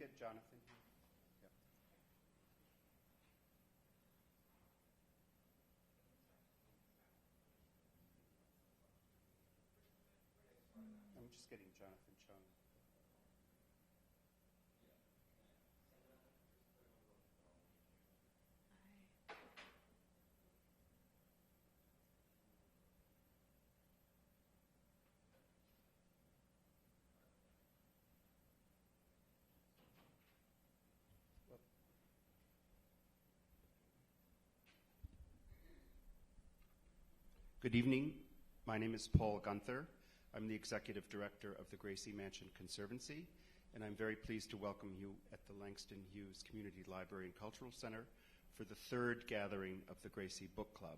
get Jonathan? Yeah. I'm just getting Jonathan Chung. Good evening. My name is Paul Gunther. I'm the Executive Director of the Gracie Mansion Conservancy, and I'm very pleased to welcome you at the Langston Hughes Community Library and Cultural Center for the third gathering of the Gracie Book Club.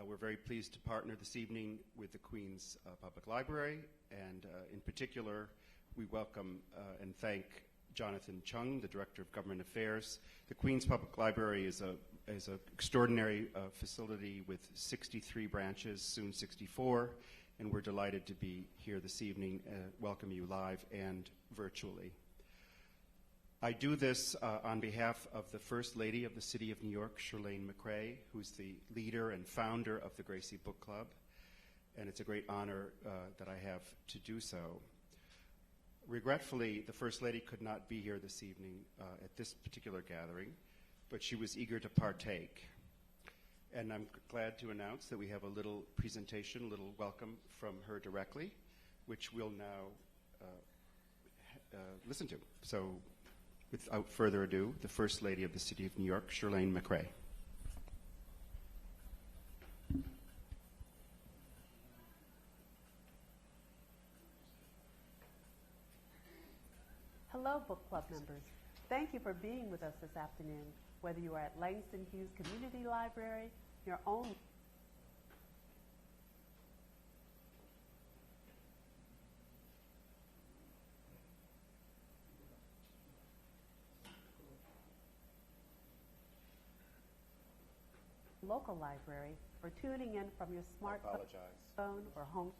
We're very pleased to partner this evening with the Queen's Public Library, and in particular, we welcome and thank Jonathan Chung, the Director of Government Affairs. The Queen's Public Library is an extraordinary facility with 63 branches, soon 64, and we're delighted to be here this evening, welcome you live and virtually. I do this on behalf of the First Lady of the City of New York, Chirlane McCray, who's the leader and founder of the Gracie Book Club, and it's a great honor that I have to do so. Regretfully, the First Lady could not be here this evening at this particular gathering, but she was eager to partake. And I'm glad to announce that we have a little presentation, a little welcome from her directly, which we'll now listen to. So without further ado, the First Lady of the City of New York, Chirlane McCray. Hello, book club members. Thank you for being with us this afternoon, whether you are at Langston Hughes Community Library, your own local library, or tuning in from your smartphone or home.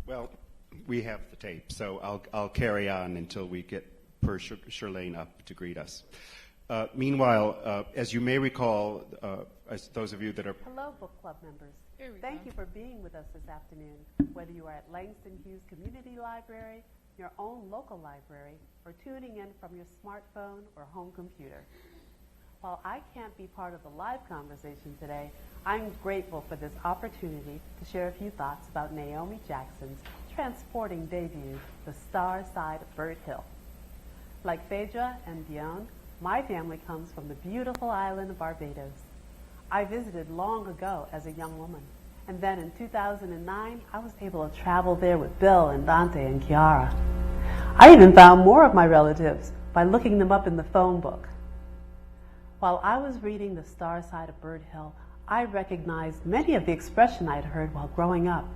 Well, we have the tape, so I'll carry on until we get Chirlane up to greet us. Meanwhile, as you may recall, as those of you that are... Hello, book club members. Thank you for being with us this afternoon, whether you are at Langston Hughes Community Library, your own local library, or tuning in from your smartphone or home computer. While I can't be part of the live conversation today, I'm grateful for this opportunity to share a few thoughts about Naomi Jackson's transporting debut, The Star Side of Bird Hill. Like Phaedra and Dion, my family comes from the beautiful island of Barbados. I visited long ago as a young woman, and then in 2009, I was able to travel there with Bill and Dante and Chiara. I even found more of my relatives by looking them up in the phone book. While I was reading The Star Side of Bird Hill, I recognized many of the expressions I'd heard while growing up,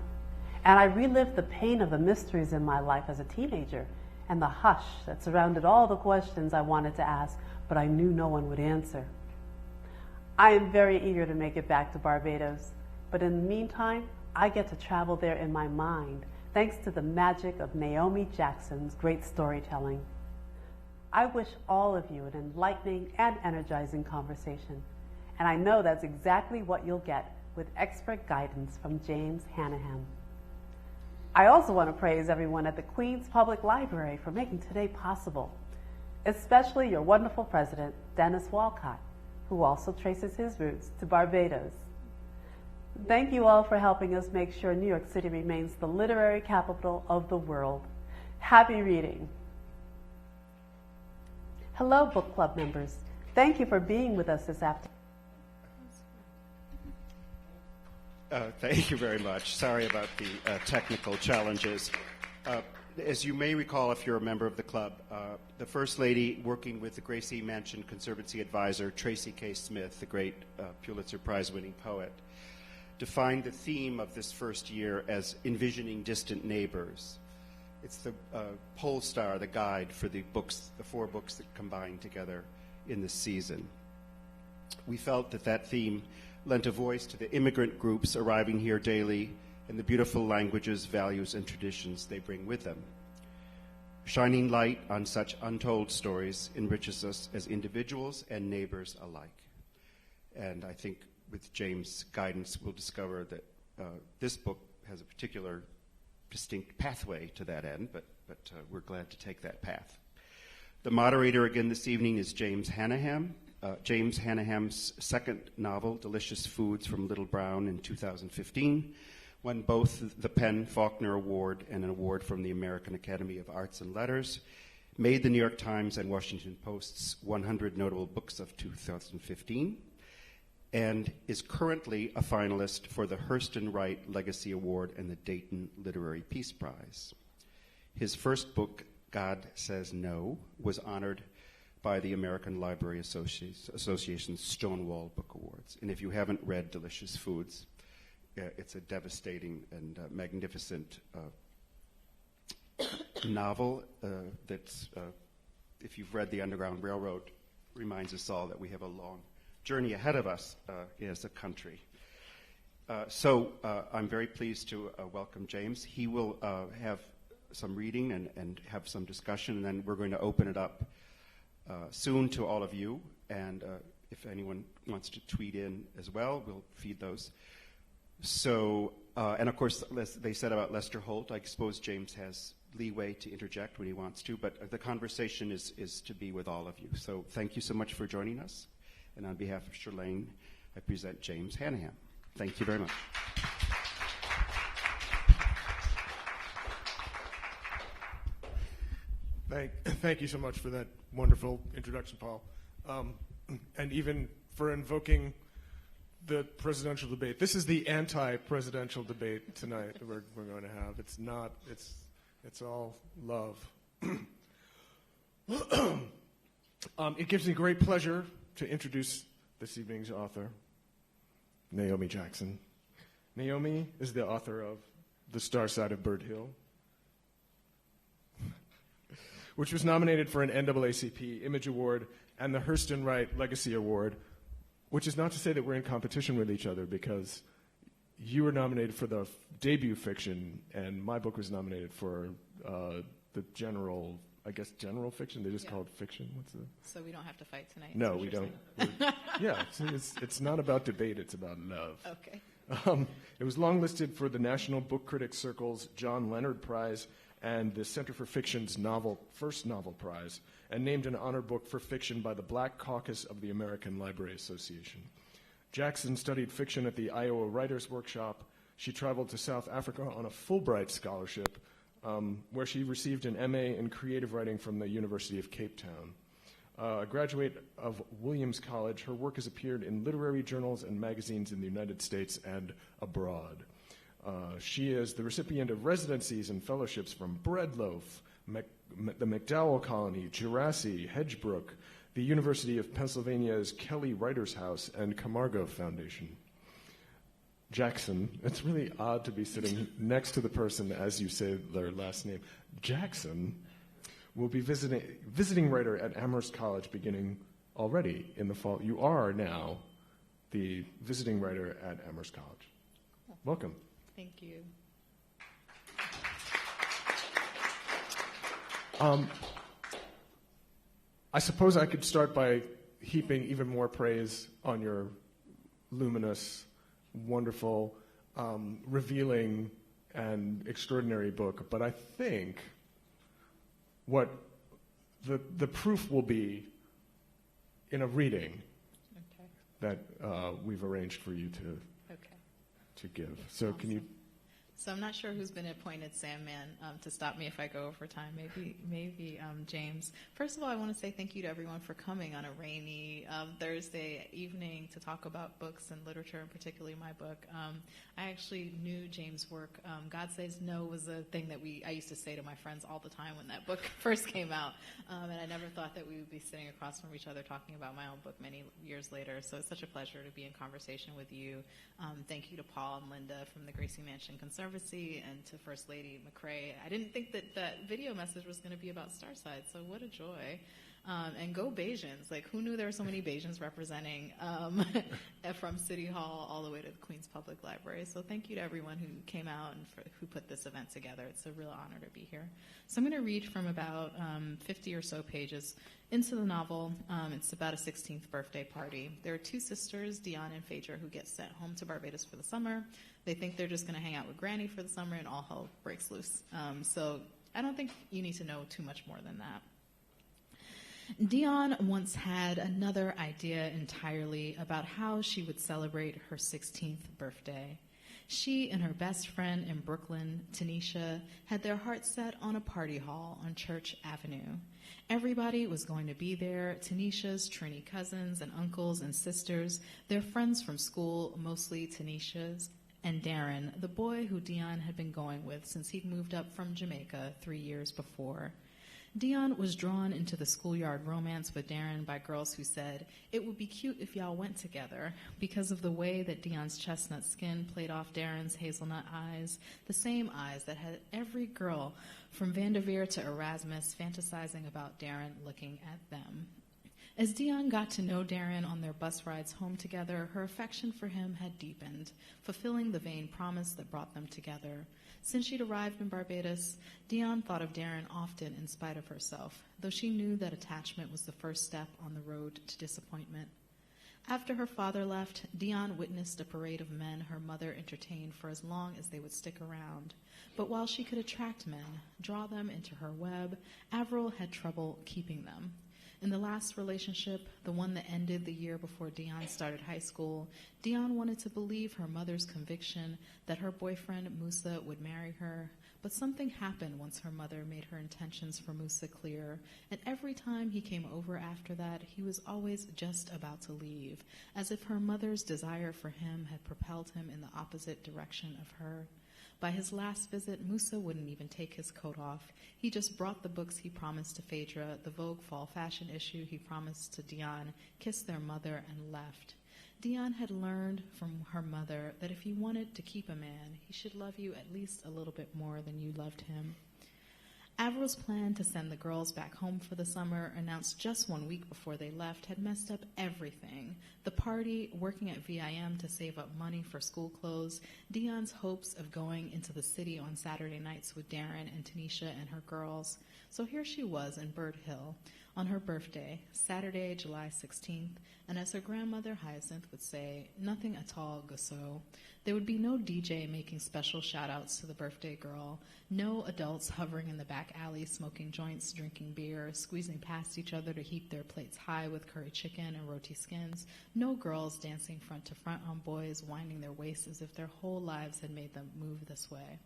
and I relived the pain of the mysteries in my life as a teenager and the hush that surrounded all the questions I wanted to ask, but I knew no one would answer. I am very eager to make it back to Barbados, but in the meantime, I get to travel there in my mind, thanks to the magic of Naomi Jackson's great storytelling. I wish all of you an enlightening and energizing conversation, and I know that's exactly what you'll get with expert guidance from James Hanahan. I also want to praise everyone at the Queen's Public Library for making today possible, especially your wonderful president, Dennis Walcott, who also traces his roots to Barbados. Thank you all for helping us make sure New York City remains the literary capital of the world. Happy reading. Hello, book club members. Thank you for being with us this afternoon. Thank you very much. Sorry about the technical challenges. As you may recall, if you're a member of the club, the First Lady, working with the Gracie Mansion Conservancy advisor, Tracy K. Smith, the great Pulitzer Prize-winning poet, defined the theme of this first year as envisioning distant neighbors. It's the pole star, the guide for the books, the 4 books that combine together in this season. We felt that that theme lent a voice to the immigrant groups arriving here daily and the beautiful languages, values, and traditions they bring with them. Shining light on such untold stories enriches us as individuals and neighbors alike. And I think with James' guidance, we'll discover that this book has a particular distinct pathway to that end, but we're glad to take that path. The moderator again this evening is James Hannaham. James Hannaham's second novel, Delicious Foods from Little Brown in 2015, won both the PEN/Faulkner Award and an award from the American Academy of Arts and Letters, made the New York Times and Washington Post's 100 Notable Books of 2015, and is currently a finalist for the Hurston Wright Legacy Award and the Dayton Literary Peace Prize. His first book, God Says No, was honored by the American Library Association's Stonewall Book Awards. And if you haven't read Delicious Foods, it's a devastating and magnificent novel that's, if you've read The Underground Railroad, reminds us all that we have a long journey ahead of us as a country. So I'm very pleased to welcome James. He will have some reading and have some discussion, and then we're going to open it up soon to all of you. And if anyone wants to tweet in as well, we'll feed those. So, and of course, they said about Lester Holt, I suppose James has leeway to interject when he wants to, but the conversation is to be with all of you. So thank you so much for joining us. And on behalf of Shirlane, I present James Hannaham. Thank you very much. Thank you so much for that wonderful introduction, Paul. And even for invoking the presidential debate. This is the anti-presidential debate tonight that we're going to have. It's not, it's all love. It gives me great pleasure to introduce this evening's author, Naomi Jackson. Naomi is the author of The Star Side of Bird Hill, which was nominated for an NAACP Image Award and the Hurston Wright Legacy Award, which is not to say that we're in competition with each other, because you were nominated for the debut fiction, and my book was nominated for the general, I guess, general fiction. They just call it fiction. What's the? So we don't have to fight tonight. No, we don't. Yeah, it's not about debate. It's about love. Okay. It was longlisted for the National Book Critics Circle's John Leonard Prize and the Center for Fiction's First Novel Prize, and named an honor book for fiction by the Black Caucus of the American Library Association. Jackson studied fiction at the Iowa Writers Workshop. She traveled to South Africa on a Fulbright scholarship, where she received an MA in creative writing from the University of Cape Town. A graduate of Williams College, her work has appeared in literary journals and magazines in the United States and abroad. She is the recipient of residencies and fellowships from Breadloaf, the MacDowell Colony, Jurassic, Hedgebrook, the University of Pennsylvania's Kelly Writers House, and Camargo Foundation. Jackson, it's really odd to be sitting next to the person as you say their last name. Jackson will be visiting writer at Amherst College beginning already in the fall. You are now the visiting writer at Amherst College. Welcome. Thank you. I suppose I could start by heaping even more praise on your luminous, wonderful, revealing, and extraordinary book. But I think what the proof will be in a reading that we've arranged for you to give. So Awesome. Can you So I'm not sure who's been appointed Sandman to stop me if I go over time. Maybe James. First of all, I want to say thank you to everyone for coming on a rainy Thursday evening to talk about books and literature, and particularly my book. I actually knew James' work. God Says No was a thing that I used to say to my friends all the time when that book first came out, and I never thought that we would be sitting across from each other talking about my own book many years later. So it's such a pleasure to be in conversation with you. Thank you to Paul and Linda from the Gracie Mansion Conservancy, and to First Lady McCrae. I didn't think that video message was going to be about Starside, so what a joy. And go Bajans. Like, who knew there were so many Bajans representing from City Hall all the way to the Queens Public Library. So thank you to everyone who came out and who put this event together. It's a real honor to be here. So I'm going to read from about 50 or so pages into the novel. It's about a 16th birthday party. There are two sisters, Dion and Phaedra, who get sent home to Barbados for the summer. They think they're just going to hang out with Granny for the summer, and all hell breaks loose. So I don't think you need to know too much more than that. Dion once had another idea entirely about how she would celebrate her 16th birthday. She and her best friend in Brooklyn, Tanisha, had their hearts set on a party hall on Church Avenue. Everybody was going to be there, Tanisha's Trini cousins and uncles and sisters, their friends from school, mostly Tanisha's, and Darren, the boy who Dion had been going with since he'd moved up from Jamaica 3 years before. Dion was drawn into the schoolyard romance with Darren by girls who said, it would be cute if y'all went together, because of the way that Dion's chestnut skin played off Darren's hazelnut eyes, the same eyes that had every girl from Vanderveer to Erasmus fantasizing about Darren looking at them. As Dion got to know Darren on their bus rides home together, her affection for him had deepened, fulfilling the vain promise that brought them together. Since she'd arrived in Barbados, Dion thought of Darren often in spite of herself, though she knew that attachment was the first step on the road to disappointment. After her father left, Dion witnessed a parade of men her mother entertained for as long as they would stick around. But while she could attract men, draw them into her web, Avril had trouble keeping them. In the last relationship, the one that ended the year before Dion started high school, Dion wanted to believe her mother's conviction that her boyfriend, Musa, would marry her. But something happened once her mother made her intentions for Musa clear, and every time he came over after that, he was always just about to leave, as if her mother's desire for him had propelled him in the opposite direction of her. By his last visit, Musa wouldn't even take his coat off. He just brought the books he promised to Phaedra, the Vogue fall fashion issue he promised to Dion, kissed their mother, and left. Dion had learned from her mother that if you wanted to keep a man, he should love you at least a little bit more than you loved him. Avril's plan to send the girls back home for the summer, announced just 1 week before they left, had messed up everything. The party, working at VIM to save up money for school clothes, Dion's hopes of going into the city on Saturday nights with Darren and Tanisha and her girls. So here she was in Bird Hill on her birthday, Saturday, July 16th, and as her grandmother Hyacinth would say, nothing at all Gosso. There would be no DJ making special shout-outs to the birthday girl, no adults hovering in the back alley smoking joints, drinking beer, squeezing past each other to heap their plates high with curry chicken and roti skins, no girls dancing front to front on boys, winding their waists as if their whole lives had made them move this way.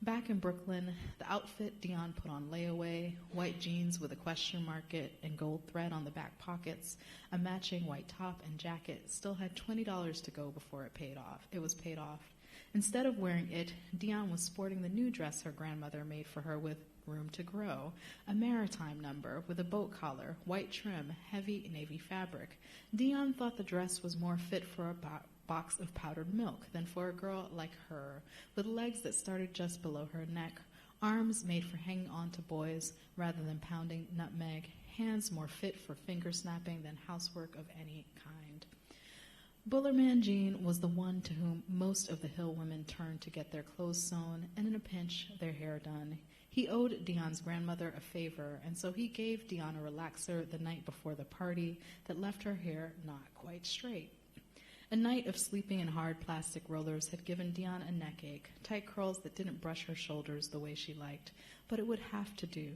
Back in Brooklyn, the outfit Dion put on layaway, white jeans with a question mark and gold thread on the back pockets, a matching white top and jacket, still had $20 to go before it was paid off. Instead of wearing it, Dion was sporting the new dress her grandmother made for her with room to grow, a maritime number with a boat collar, white trim, heavy navy fabric. Dion thought the dress was more fit for a box of powdered milk than for a girl like her, with legs that started just below her neck, arms made for hanging on to boys rather than pounding nutmeg, hands more fit for finger snapping than housework of any kind. Bullerman Jean was the one to whom most of the Hill women turned to get their clothes sewn and, in a pinch, their hair done. He owed Dion's grandmother a favor, and so he gave Dion a relaxer the night before the party that left her hair not quite straight. A night of sleeping in hard plastic rollers had given Dion a neck ache, tight curls that didn't brush her shoulders the way she liked, but it would have to do.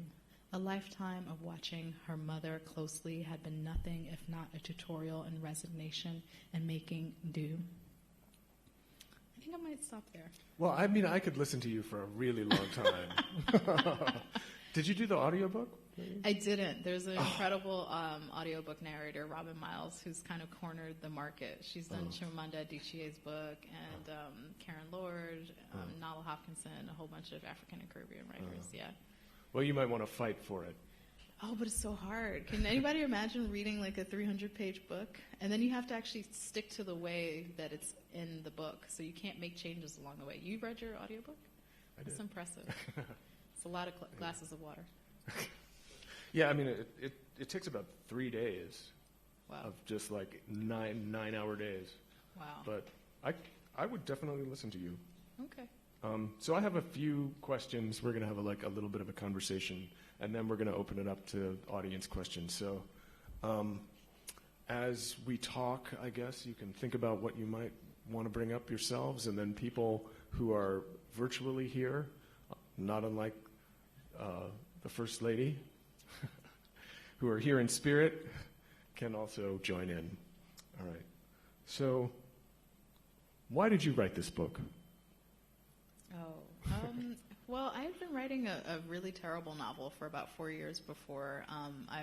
A lifetime of watching her mother closely had been nothing if not a tutorial in resignation and making do. think I might stop there. Well, I mean, I could listen to you for a really long time. Did you do the audiobook? I didn't. There's an incredible audiobook narrator, Robin Miles, who's kind of cornered the market. She's done Chimamanda Adichie's book and Karen Lord, Nala Hopkinson, a whole bunch of African and Caribbean writers, yeah. Well, you might want to fight for it. Oh, but it's so hard. Can anybody imagine reading like a 300-page book? And then you have to actually stick to the way that it's in the book, so you can't make changes along the way. You read your audiobook? That's impressive. It's a lot of glasses of water. Yeah, I mean, it takes about 3 days Wow. of just like nine-hour days. Wow. But I would definitely listen to you. Okay. So I have a few questions. We're going to have a little bit of a conversation, and then we're going to open it up to audience questions. So as we talk, I guess, you can think about what you might want to bring up yourselves, and then people who are virtually here, not unlike the First Lady, who are here in spirit, can also join in. All right. So why did you write this book? Well, I've been writing a really terrible novel for about 4 years before I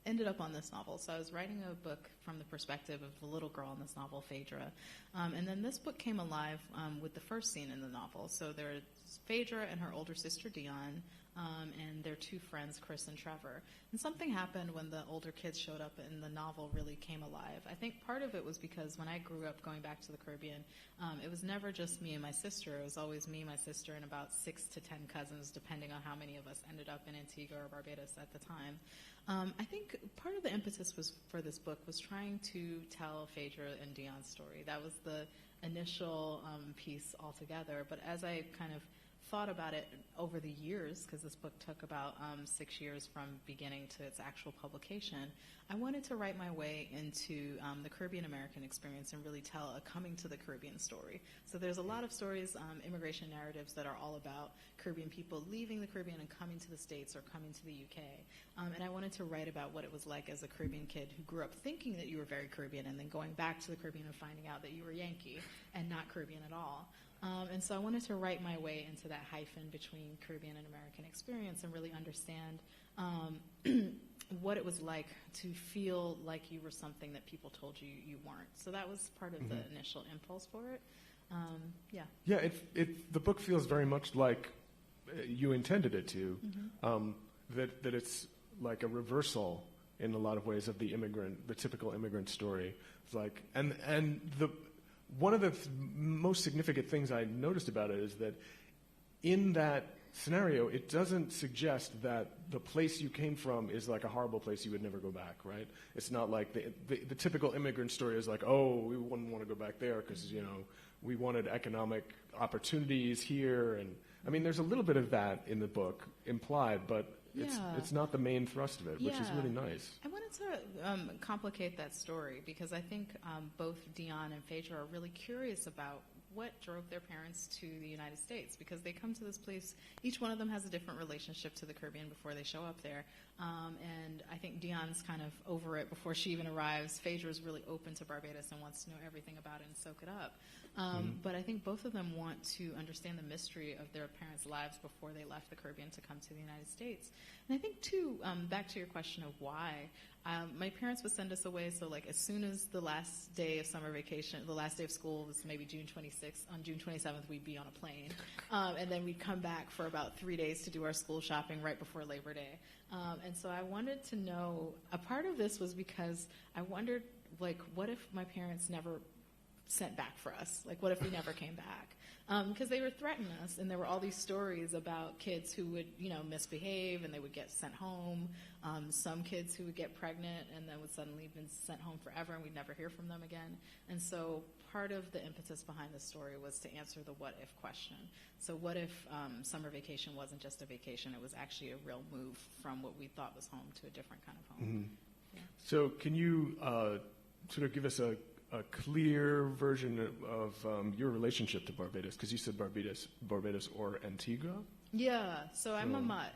ended up on this novel. So I was writing a book from the perspective of the little girl in this novel, Phaedra. And then this book came alive with the first scene in the novel. So there's Phaedra and her older sister, Dion, and their two friends, Chris and Trevor. And something happened when the older kids showed up and the novel really came alive. I think part of it was because when I grew up going back to the Caribbean, it was never just me and my sister. It was always me, my sister, and about 6 to 10 cousins, depending on how many of us ended up in Antigua or Barbados at the time. I think part of the impetus for this book was trying to tell Phaedra and Dion's story. That was the initial piece altogether. But as I kind of thought about it over the years, because this book took about 6 years from beginning to its actual publication, I wanted to write my way into the Caribbean American experience and really tell a coming to the Caribbean story. So there's a lot of stories, immigration narratives that are all about Caribbean people leaving the Caribbean and coming to the States or coming to the UK. And I wanted to write about what it was like as a Caribbean kid who grew up thinking that you were very Caribbean and then going back to the Caribbean and finding out that you were Yankee and not Caribbean at all. And so I wanted to write my way into that hyphen between Caribbean and American experience and really understand what it was like to feel like you were something that people told you you weren't. So that was part of the initial impulse for it. Yeah. Yeah, the book feels very much like you intended it to, that it's like a reversal in a lot of ways of the typical immigrant story. It's like, one of the most significant things I noticed about it is that in that scenario, it doesn't suggest that the place you came from is like a horrible place you would never go back, right? It's not like the typical immigrant story is like, oh, we wouldn't want to go back there because, we wanted economic opportunities here. And I mean, there's a little bit of that in the book implied, but it's not the main thrust of it, which is really nice. I wanted to complicate that story because I think both Dion and Phaedra are really curious about what drove their parents to the United States, because they come to this place, each one of them has a different relationship to the Caribbean before they show up there. And I think Dion's kind of over it before she even arrives. Phaedra's really open to Barbados and wants to know everything about it and soak it up. But I think both of them want to understand the mystery of their parents' lives before they left the Caribbean to come to the United States. And I think, too, back to your question of why, my parents would send us away, so like as soon as the last day of summer vacation, the last day of school was maybe June 26th, on June 27th we'd be on a plane. And then we'd come back for about 3 days to do our school shopping right before Labor Day. And so I wanted to know, a part of this was because I wondered, like, what if my parents never sent back for us? Like, what if we never came back? Because they were threatening us, and there were all these stories about kids who would, misbehave, and they would get sent home. Some kids who would get pregnant and then would suddenly be sent home forever, and we'd never hear from them again. And so part of the impetus behind the story was to answer the what-if question. So what if summer vacation wasn't just a vacation, it was actually a real move from what we thought was home to a different kind of home? Mm-hmm. Yeah. So can you sort of give us a clear version of your relationship to Barbados? Because you said Barbados or Antigua. Yeah, so I'm a mutt.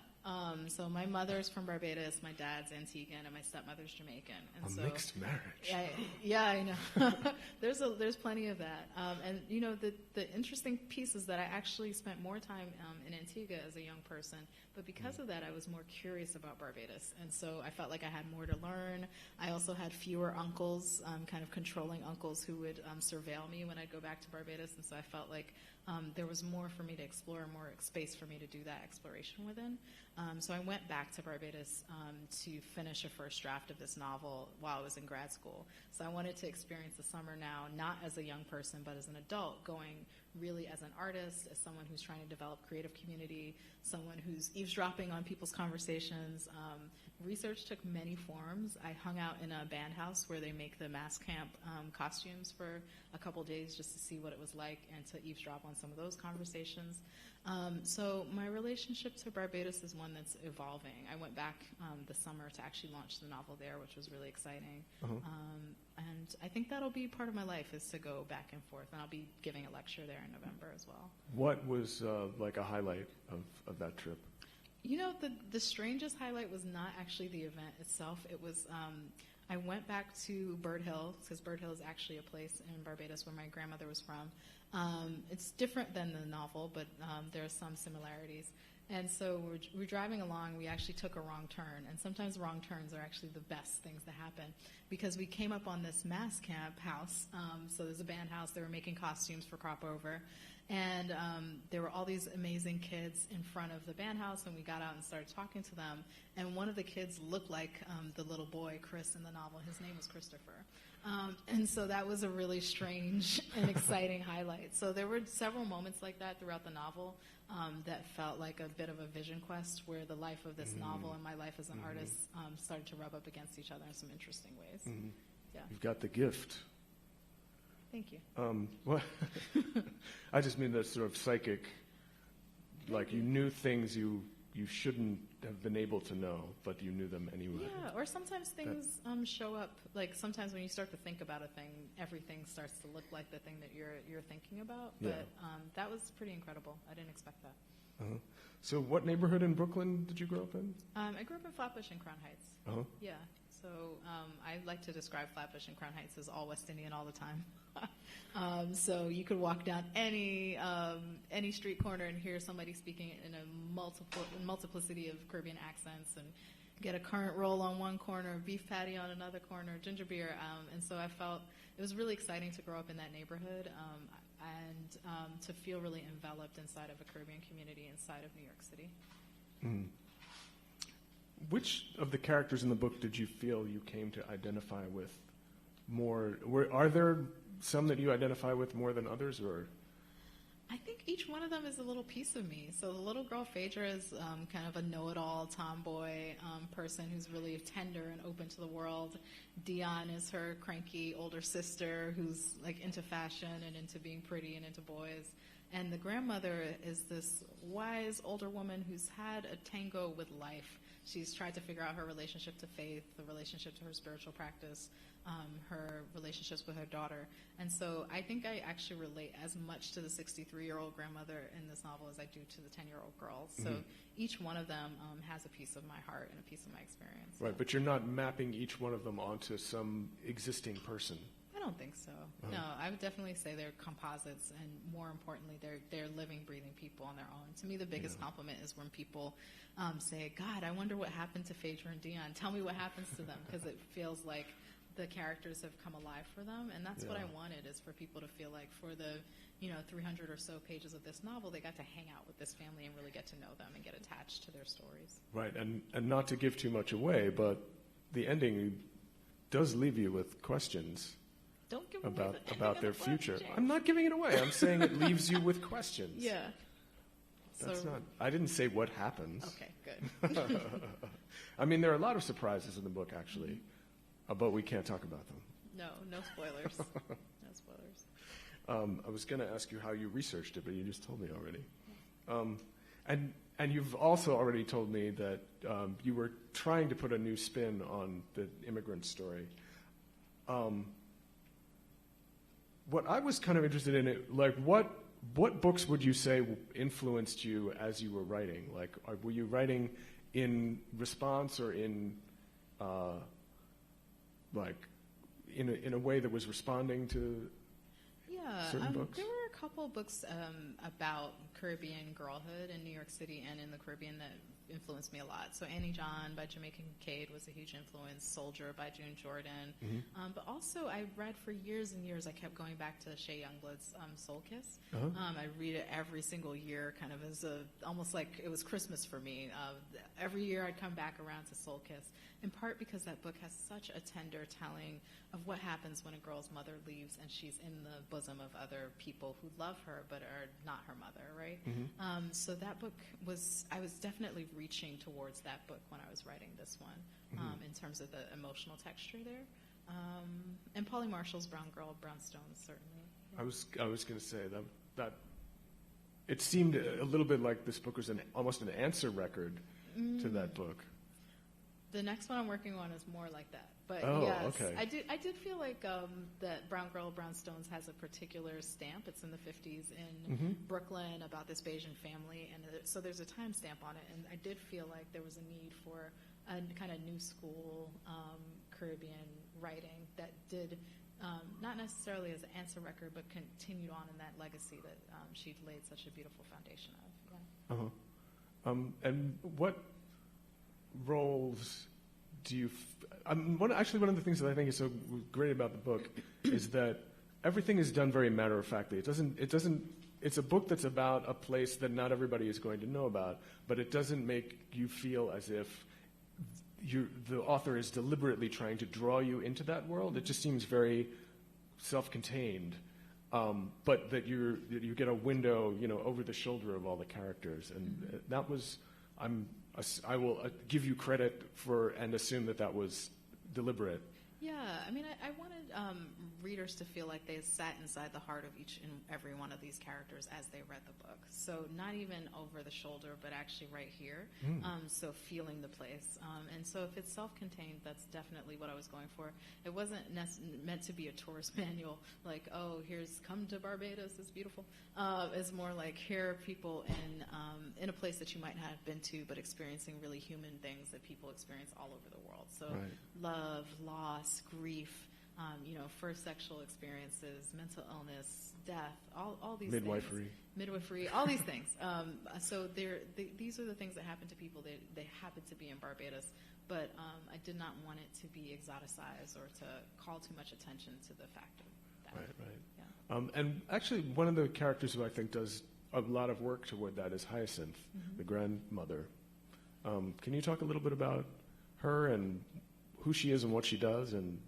So my mother's from Barbados, my dad's Antiguan, and my stepmother's Jamaican. And mixed marriage. Yeah, I know. There's plenty of that. And you know, the interesting piece is that I actually spent more time in Antigua as a young person, but because of that, I was more curious about Barbados, and so I felt like I had more to learn. I also had fewer uncles, kind of controlling uncles who would surveil me when I'd go back to Barbados, and so I felt like there was more for me to explore, more space for me to do that exploration within. So I went back to Barbados to finish a first draft of this novel while I was in grad school. So I wanted to experience the summer now, not as a young person, but as an adult, going really as an artist, as someone who's trying to develop creative community, someone who's eavesdropping on people's conversations. Research took many forms. I hung out in a band house where they make the mass camp costumes for a couple days just to see what it was like and to eavesdrop on some of those conversations. So my relationship to Barbados is one that's evolving. I went back this summer to actually launch the novel there, which was really exciting. And I think that'll be part of my life, is to go back and forth. And I'll be giving a lecture there in November as well. What was like a highlight of that trip? You know, the strangest highlight was not actually the event itself. It was, I went back to Bird Hill, because Bird Hill is actually a place in Barbados where my grandmother was from. It's different than the novel, but there are some similarities. And so we're driving along, we actually took a wrong turn, and sometimes wrong turns are actually the best things to happen, because we came up on this mass camp house. So there's a band house, they were making costumes for Crop Over, and there were all these amazing kids in front of the band house, and we got out and started talking to them, and one of the kids looked like the little boy, Chris, in the novel. His name was Christopher. And so that was a really strange and exciting highlight. So there were several moments like that throughout the novel that felt like a bit of a vision quest, where the life of this novel and my life as an artist started to rub up against each other in some interesting ways. Yeah. You've got the gift. Thank you. Well, I just mean that sort of psychic, like you knew things you shouldn't have been able to know, but you knew them anyway. Yeah, or sometimes things show up. Like sometimes when you start to think about a thing, everything starts to look like the thing that you're thinking about. But that was pretty incredible. I didn't expect that. So what neighborhood in Brooklyn did you grow up in? I grew up in Flatbush and Crown Heights. Yeah. So I like to describe Flatbush and Crown Heights as all West Indian all the time. So you could walk down any street corner and hear somebody speaking in a multiplicity of Caribbean accents, and get a currant roll on one corner, beef patty on another corner, ginger beer. And so I felt it was really exciting to grow up in that neighborhood and to feel really enveloped inside of a Caribbean community inside of New York City. Which of the characters in the book did you feel you came to identify with more? Are there some that you identify with more than others, or? I think each one of them is a little piece of me. So the little girl, Phaedra, is kind of a know-it-all tomboy person who's really tender and open to the world. Dion is her cranky older sister who's like into fashion and into being pretty and into boys. And the grandmother is this wise older woman who's had a tango with life. She's tried to figure out her relationship to faith, the relationship to her spiritual practice, her relationships with her daughter. And so I think I actually relate as much to the 63-year-old grandmother in this novel as I do to the 10-year-old girl. So each one of them has a piece of my heart and a piece of my experience. Right, but you're not mapping each one of them onto some existing person. I don't think so. No, I would definitely say they're composites, and more importantly, they're living, breathing people on their own. To me, the biggest compliment is when people say, God, I wonder what happened to Phaedra and Dion. Tell me what happens to them, because it feels like the characters have come alive for them, and that's what I wanted, is for people to feel like for the 300 or so pages of this novel, they got to hang out with this family and really get to know them and get attached to their stories. Right, and not to give too much away, but the ending does leave you with questions. Don't give about their future. I'm not giving it away. I'm saying it leaves you with questions. Yeah. That's not. I didn't say what happens. Okay, good. I mean, there are a lot of surprises in the book, actually, but we can't talk about them. No spoilers. No spoilers. I was going to ask you how you researched it, but you just told me already. And you've also already told me that you were trying to put a new spin on the immigrant story. What I was kind of interested in, like, what books would you say influenced you as you were writing? Like, were you writing in response or in in a way that was responding to certain books? There were a couple books about Caribbean girlhood in New York City and in the Caribbean that influenced me a lot. So Annie John by Jamaica Kincaid was a huge influence. Soldier by June Jordan. Mm-hmm. But also I read for years and years, I kept going back to Shea Youngblood's Soul Kiss. Uh-huh. I read it every single year, kind of as almost like it was Christmas for me. Every year I'd come back around to Soul Kiss, in part because that book has such a tender telling of what happens when a girl's mother leaves and she's in the bosom of other people who love her but are not her mother, right? Mm-hmm. So that book I was definitely reaching towards that book when I was writing this one, in terms of the emotional texture there. And Polly Marshall's Brown Girl, Brown Stones, certainly. Yeah. I was going to say that it seemed a little bit like this book was almost an answer record to that book. The next one I'm working on is more like that. But yes, okay. I did feel like that Brown Girl, Brown Stones has a particular stamp. It's in the 50s in Brooklyn about this Bayesian family, and so there's a time stamp on it. And I did feel like there was a need for a kind of new school Caribbean writing that did not necessarily as an answer record, but continued on in that legacy that she'd laid such a beautiful foundation of. Yeah. And what roles do you? One of the things that I think is so great about the book is that everything is done very matter of factly. It doesn't. It's a book that's about a place that not everybody is going to know about, but it doesn't make you feel as if the author is deliberately trying to draw you into that world. It just seems very self-contained, but that you get a window, over the shoulder of all the characters, and that was. I will give you credit for and assume that was deliberate. Yeah, I mean, I wanted readers to feel like they sat inside the heart of each and every one of these characters as they read the book. So not even over the shoulder, but actually right here. So feeling the place. And so if it's self-contained, that's definitely what I was going for. It wasn't meant to be a tourist manual, like, oh, come to Barbados, it's beautiful. It's more like, here are people in a place that you might not have been to, but experiencing really human things that people experience all over the world. So love, loss, grief, first sexual experiences, mental illness, death, all these midwifery. Midwifery, all these things. So these are the things that happen to people. They happen to be in Barbados, but I did not want it to be exoticized or to call too much attention to the fact of that. Right. Yeah. And actually, one of the characters who I think does a lot of work toward that is Hyacinth, the grandmother. Can you talk a little bit about her and who she is and what she does and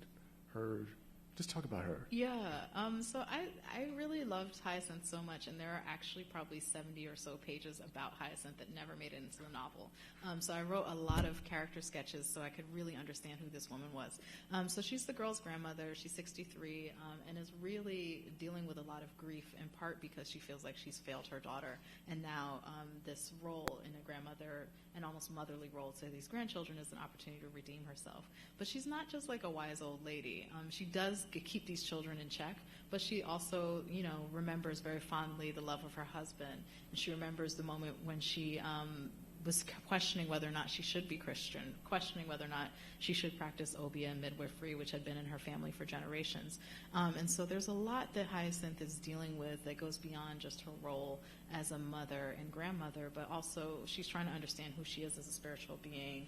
her? Just talk about her. Yeah. So I really loved Hyacinth so much, and there are actually probably 70 or so pages about Hyacinth that never made it into the novel. So I wrote a lot of character sketches so I could really understand who this woman was. So she's the girl's grandmother. She's 63 and is really dealing with a lot of grief, in part because she feels like she's failed her daughter. And now this role in a grandmother, an almost motherly role to these grandchildren, is an opportunity to redeem herself. But she's not just like a wise old lady. She does keep these children in check, but she also, remembers very fondly the love of her husband. And she remembers the moment when she was questioning whether or not she should be Christian, questioning whether or not she should practice obia and midwifery, which had been in her family for generations. And so there's a lot that Hyacinth is dealing with that goes beyond just her role as a mother and grandmother, but also she's trying to understand who she is as a spiritual being,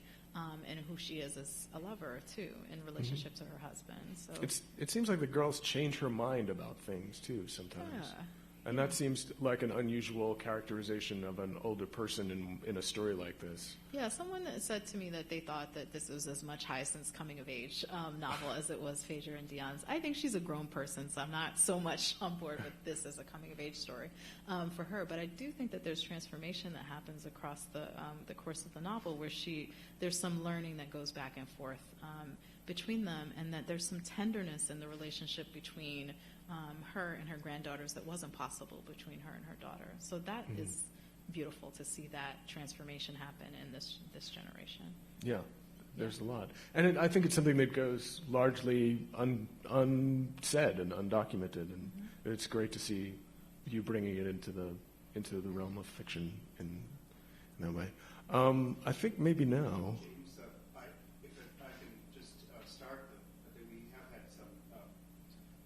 and who she is as a lover, too, in relationship to her husband. So it seems like the girls change her mind about things, too, sometimes. Yeah. And that seems like an unusual characterization of an older person in a story like this. Yeah, someone said to me that they thought that this was as much Hyacinth's coming-of-age novel as it was Phaedra and Dion's. I think she's a grown person, so I'm not so much on board with this as a coming-of-age story for her. But I do think that there's transformation that happens across the course of the novel, where there's some learning that goes back and forth between them, and that there's some tenderness in the relationship between her and her granddaughters that wasn't possible between her and her daughter. So that is beautiful to see that transformation happen in this generation. Yeah, there's a lot. And I think it's something that goes largely unsaid and undocumented, and it's great to see you bringing it into the realm of fiction. And No way. I think maybe now. James, if I can just start, we have had some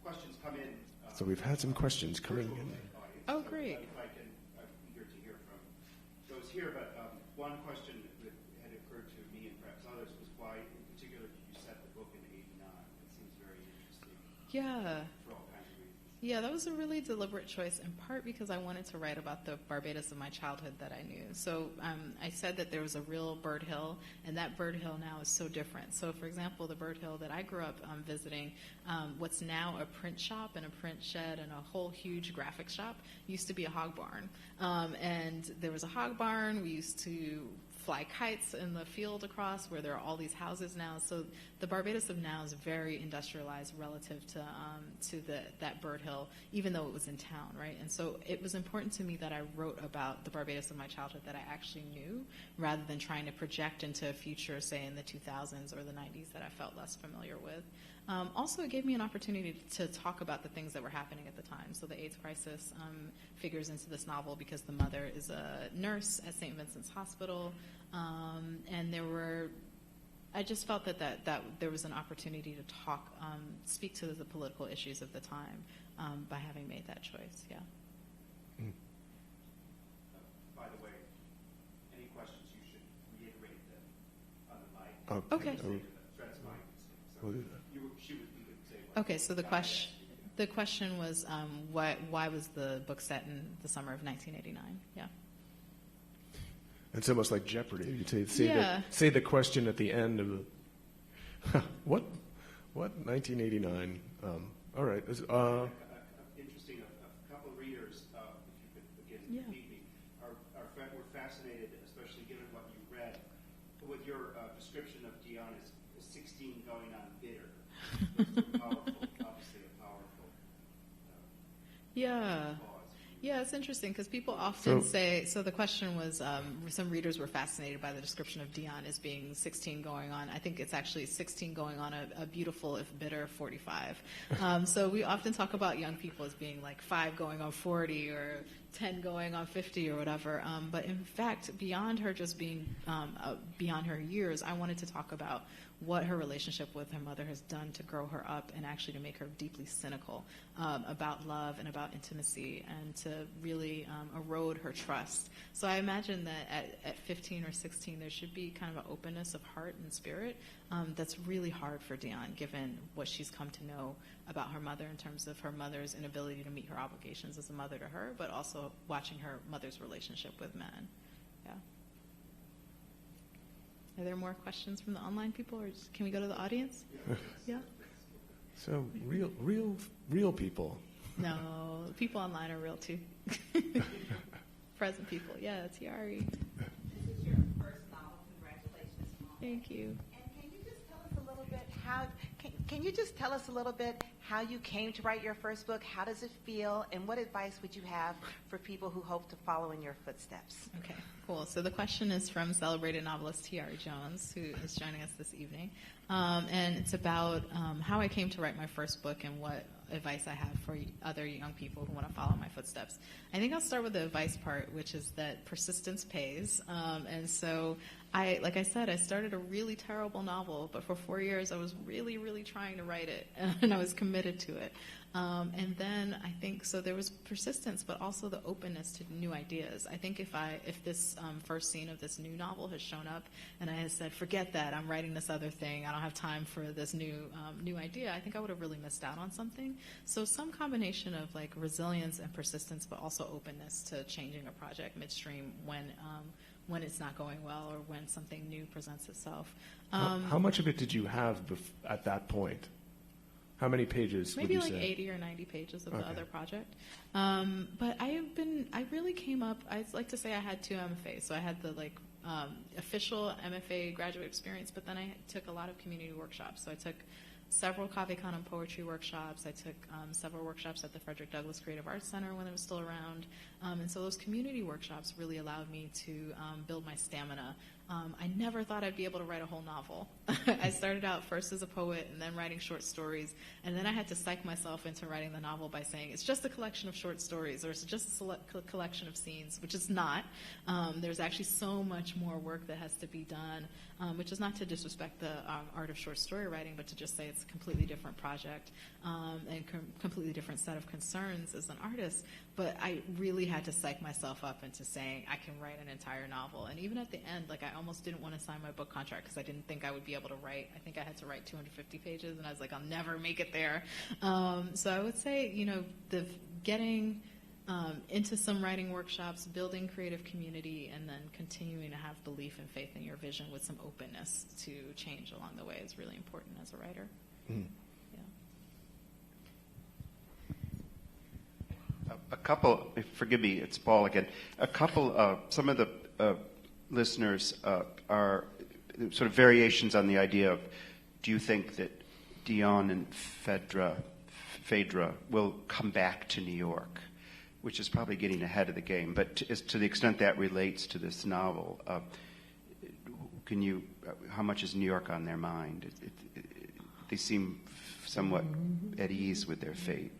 questions come in. So we've had some questions coming in. Oh, great. If I can, I'm eager to hear from those here, but one question that had occurred to me and perhaps others was why, in particular, did you set the book in '89? It seems very interesting. Yeah. For all kinds of reasons. Yeah, that was a really deliberate choice, in part because I wanted to write about the Barbados of my childhood that I knew. So I said that there was a real bird hill, and that bird hill now is so different. So, for example, the bird hill that I grew up visiting, what's now a print shop and a print shed and a whole huge graphic shop, used to be a hog barn. And there was a hog barn. We used to fly kites in the field across where there are all these houses now. So the Barbados of now is very industrialized relative to that bird hill, even though it was in town, right? And so it was important to me that I wrote about the Barbados of my childhood that I actually knew, rather than trying to project into a future, say, in the 2000s or the 90s that I felt less familiar with. Also, it gave me an opportunity to talk about the things that were happening at the time. So the AIDS crisis figures into this novel because the mother is a nurse at St. Vincent's Hospital, and I just felt that there was an opportunity to talk, speak to the political issues of the time by having made that choice. Yeah. By the way, any questions you should reiterate them on the mic. Okay. That's my mistake. So We'll do that. you would say what Okay. So the question was why was the book set in the summer of 1989? Yeah. It's almost like Jeopardy. You say the question at the end of the. What? 1989? All right. interesting. A couple of readers, if you could again repeat me, were fascinated, especially given what you read, with your description of Dion as 16 going on bitter. Obviously a powerful. Yeah. Yeah, it's interesting because people often say, so the question was, some readers were fascinated by the description of Dion as being 16 going on. I think it's actually 16 going on a beautiful, if bitter, 45. So we often talk about young people as being like 5 going on 40 or 10 going on 50 or whatever. But in fact, beyond her just being beyond her years, I wanted to talk about what her relationship with her mother has done to grow her up and actually to make her deeply cynical about love and about intimacy and to really erode her trust. So I imagine that at 15 or 16 there should be kind of an openness of heart and spirit that's really hard for Dion, given what she's come to know about her mother in terms of her mother's inability to meet her obligations as a mother to her, but also watching her mother's relationship with men. Yeah. Are there more questions from the online people, or can we go to the audience? Yeah. So real people. No, people online are real too. Present people, yeah. Tiari. This is your first novel. Congratulations, Mom. Thank you. And can you just tell us a little bit how you came to write your first book? How does it feel? And what advice would you have for people who hope to follow in your footsteps? Okay, cool. So the question is from celebrated novelist Tiari Jones, who is joining us this evening. And it's about how I came to write my first book and what advice I have for other young people who want to follow my footsteps. I think I'll start with the advice part, which is that persistence pays. And so like I said, I started a really terrible novel, but for 4 years I was really, really trying to write it, and I was committed to it. And then I think, so there was persistence, but also the openness to new ideas. I think if this first scene of this new novel has shown up and I had said, forget that, I'm writing this other thing, I don't have time for this new idea, I think I would have really missed out on something. So some combination of like resilience and persistence, but also openness to changing a project midstream when it's not going well or when something new presents itself. How much of it did you have at that point? How many pages? Maybe would you like say? 80 or 90 pages of the other project. But I really came up, I like to say I had 2 MFAs. So I had the official MFA graduate experience, but then I took a lot of community workshops. So I took several Cave Canem poetry workshops. I took several workshops at the Frederick Douglass Creative Arts Center when it was still around. And so those community workshops really allowed me to build my stamina I never thought I'd be able to write a whole novel. I started out first as a poet and then writing short stories, and then I had to psych myself into writing the novel by saying it's just a collection of short stories or it's just a collection of scenes, which it's not. There's actually so much more work that has to be done, which is not to disrespect the art of short story writing, but to just say it's a completely different project and completely different set of concerns as an artist. But I really had to psych myself up into saying I can write an entire novel. And even at the end, like, I almost didn't want to sign my book contract because I didn't think I would be able to write. I think I had to write 250 pages, and I was like, I'll never make it there. So I would say, the getting into some writing workshops, building creative community, and then continuing to have belief and faith in your vision with some openness to change along the way is really important as a writer. Mm. A couple, forgive me, it's Paul again. Some of the listeners are sort of variations on the idea of, do you think that Dion and Phaedra will come back to New York, which is probably getting ahead of the game. But to the extent that relates to this novel, how much is New York on their mind? They seem somewhat at ease with their fate,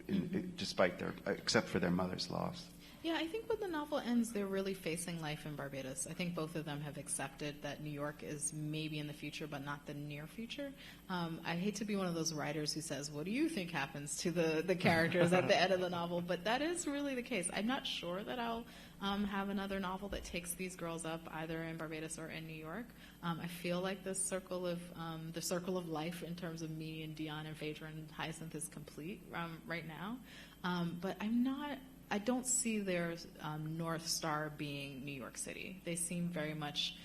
except for their mother's loss. Yeah, I think when the novel ends, they're really facing life in Barbados. I think both of them have accepted that New York is maybe in the future, but not the near future. I hate to be one of those writers who says, what do you think happens to the characters at the end of the novel? But that is really the case. I'm not sure that I'll have another novel that takes these girls up either in Barbados or in New York. I feel like the circle of life in terms of me and Dion and Phaedra and Hyacinth is complete right now. But I don't see their North Star being New York City. They seem very much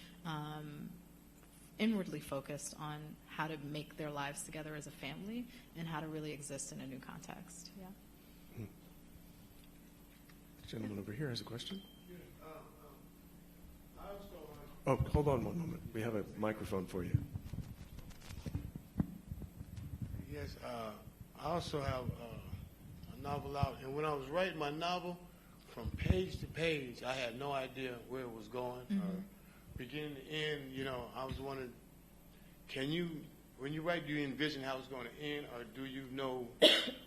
inwardly focused on how to make their lives together as a family and how to really exist in a new context. Yeah. The gentleman over here has a question. Oh, hold on one moment. We have a microphone for you. Yes, I also have novel out, and when I was writing my novel, from page to page, I had no idea where it was going, or beginning to end. I was wondering, when you write, do you envision how it's going to end, or do you know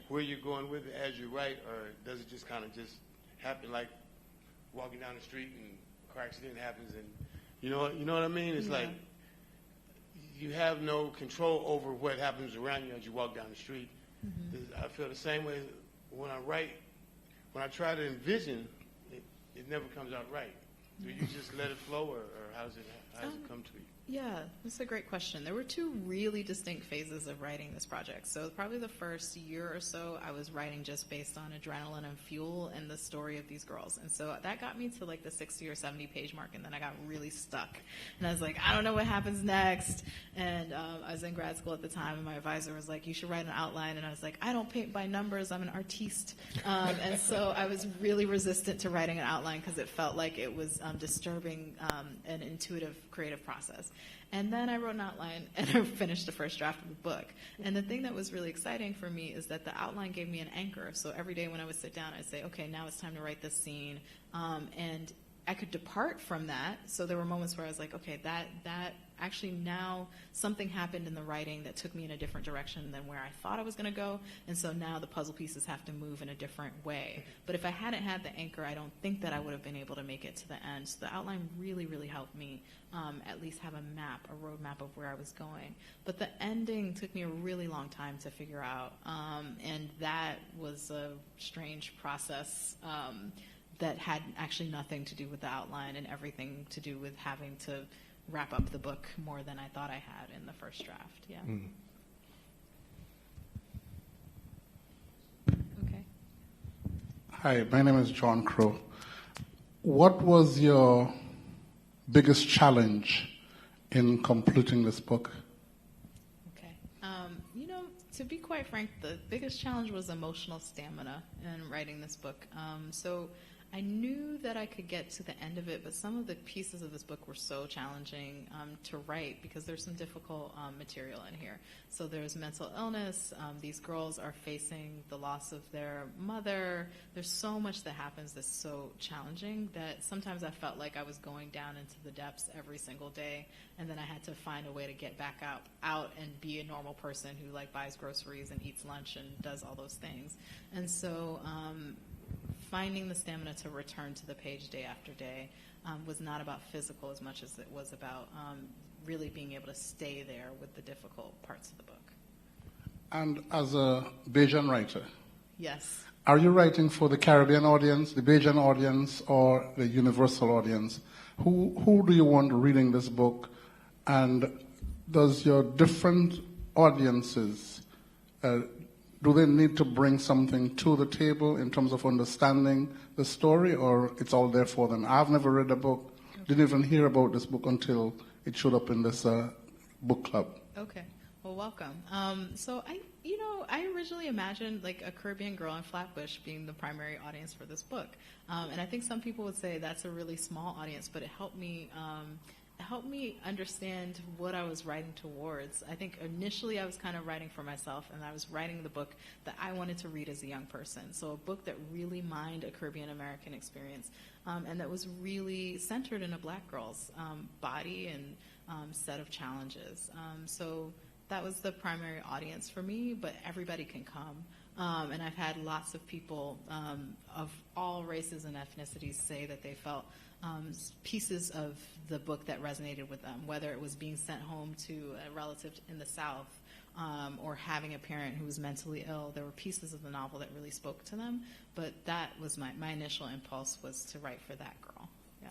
where you're going with it as you write, or does it just kind of just happen, like walking down the street and a car accident happens, and you know what I mean? It's like you have no control over what happens around you as you walk down the street. I feel the same way. When I write, when I try to envision, it never comes out right. Do you just let it flow, or how does it come to you? Yeah, that's a great question. There were two really distinct phases of writing this project. So probably the first year or so, I was writing just based on adrenaline and fuel and the story of these girls. And so that got me to like the 60 or 70 page mark, and then I got really stuck. And I was like, I don't know what happens next. And I was in grad school at the time, and my advisor was like, you should write an outline. And I was like, I don't paint by numbers, I'm an artiste. And so I was really resistant to writing an outline because it felt like it was disturbing an intuitive creative process. And then I wrote an outline, and I finished the first draft of the book. And the thing that was really exciting for me is that the outline gave me an anchor. So every day when I would sit down, I'd say, okay, now it's time to write this scene. And I could depart from that. So there were moments where I was like, okay, that actually now something happened in the writing that took me in a different direction than where I thought I was going to go. And so now the puzzle pieces have to move in a different way. But if I hadn't had the anchor, I don't think that I would have been able to make it to the end. So the outline really, really helped me at least have a roadmap of where I was going. But the ending took me a really long time to figure out. And that was a strange process that had actually nothing to do with the outline and everything to do with having to wrap up the book more than I thought I had in the first draft. Yeah. Okay. Hi, my name is John Crow. What was your biggest challenge in completing this book? Okay. To be quite frank, the biggest challenge was emotional stamina in writing this book. So I knew that I could get to the end of it, but some of the pieces of this book were so challenging to write because there's some difficult material in here. So there's mental illness. These girls are facing the loss of their mother. There's so much that happens that's so challenging that sometimes I felt like I was going down into the depths every single day, and then I had to find a way to get back out and be a normal person who like buys groceries and eats lunch and does all those things. And so finding the stamina to return to the page day after day was not about physical as much as it was about really being able to stay there with the difficult parts of the book. And as a Bajan writer, yes. Are you writing for the Caribbean audience, the Bajan audience, or the universal audience? Who do you want reading this book? And does your different audiences do they need to bring something to the table in terms of understanding the story, or it's all there for them? I've never read a book, didn't even hear about this book until it showed up in this book club. Okay, well, welcome. So I originally imagined like a Caribbean girl in Flatbush being the primary audience for this book, and I think some people would say that's a really small audience, but it helped me understand what I was writing towards. I think initially I was kind of writing for myself, and I was writing the book that I wanted to read as a young person. So a book that really mined a Caribbean American experience, and that was really centered in a black girl's body and set of challenges. So that was the primary audience for me, but everybody can come. And I've had lots of people of all races and ethnicities say that they felt pieces of the book that resonated with them, whether it was being sent home to a relative in the South or having a parent who was mentally ill. There were pieces of the novel that really spoke to them, but that was my initial impulse was to write for that girl. Yeah.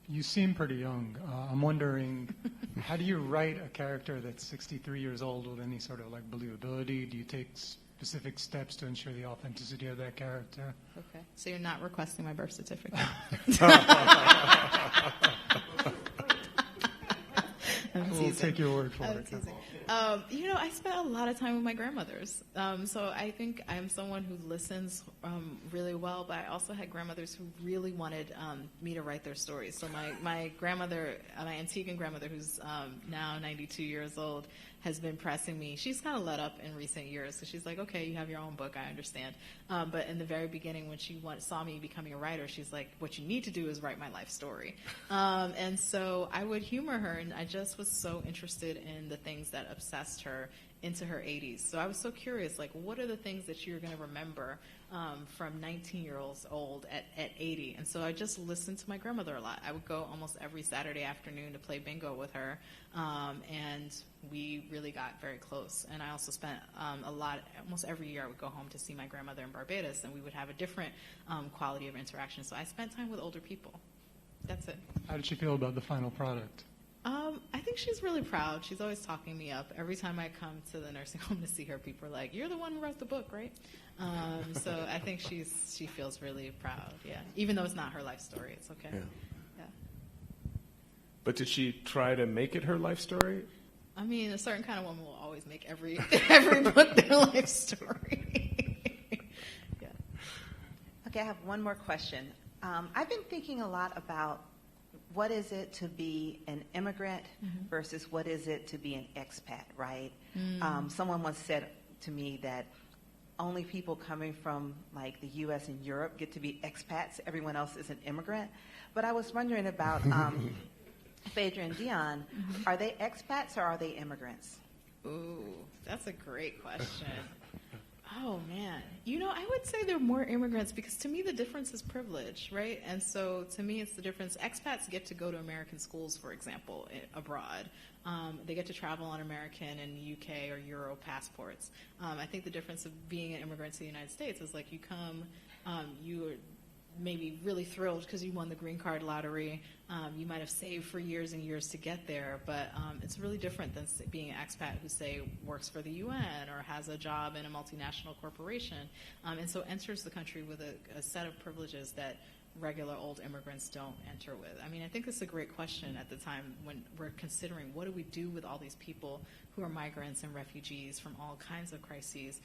You seem pretty young. I'm wondering, how do you write a character that's 63 years old with any sort of like believability? Do you take specific steps to ensure the authenticity of that character? Okay. So you're not requesting my birth certificate? We'll take your word for it. I spent a lot of time with my grandmothers. So I think I'm someone who listens really well, but I also had grandmothers who really wanted me to write their stories. So my grandmother, my Antiguan grandmother, who's now 92 years old, has been pressing me. She's kind of let up in recent years, so she's like, okay, you have your own book, I understand. But in the very beginning, when she saw me becoming a writer, she's like, what you need to do is write my life story. And so I would humor her, and I just was so interested in the things that obsessed her into her 80s. So I was so curious, like, what are the things that you're going to remember from 19-year-olds old at 80? And so I just listened to my grandmother a lot. I would go almost every Saturday afternoon to play bingo with her, and we really got very close. And I also spent almost every year I would go home to see my grandmother in Barbados, and we would have a different quality of interaction. So I spent time with older people. That's it. How did she feel about the final product? I think she's really proud. She's always talking me up. Every time I come to the nursing home to see her, people are like, you're the one who wrote the book, right? So I think she feels really proud, yeah. Even though it's not her life story, it's okay. Yeah. But did she try to make it her life story? I mean, a certain kind of woman will always make every book their life story. Yeah. Okay, I have one more question. I've been thinking a lot about what is it to be an immigrant versus what is it to be an expat, right? Someone once said to me that only people coming from like the U.S. and Europe get to be expats. Everyone else is an immigrant. But I was wondering about Phaedra and Dion. Are they expats or are they immigrants? Ooh, that's a great question. Oh, man. I would say they're more immigrants because to me the difference is privilege, right? And so to me it's the difference. Expats get to go to American schools, for example, abroad. They get to travel on American and UK or Euro passports. I think the difference of being an immigrant to the United States is like you come, you are maybe really thrilled because you won the green card lottery. You might have saved for years and years to get there, but it's really different than being an expat who, say, works for the UN or has a job in a multinational corporation, and so enters the country with a set of privileges that regular old immigrants don't enter with? I mean, I think it's a great question at the time when we're considering what do we do with all these people who are migrants and refugees from all kinds of crises.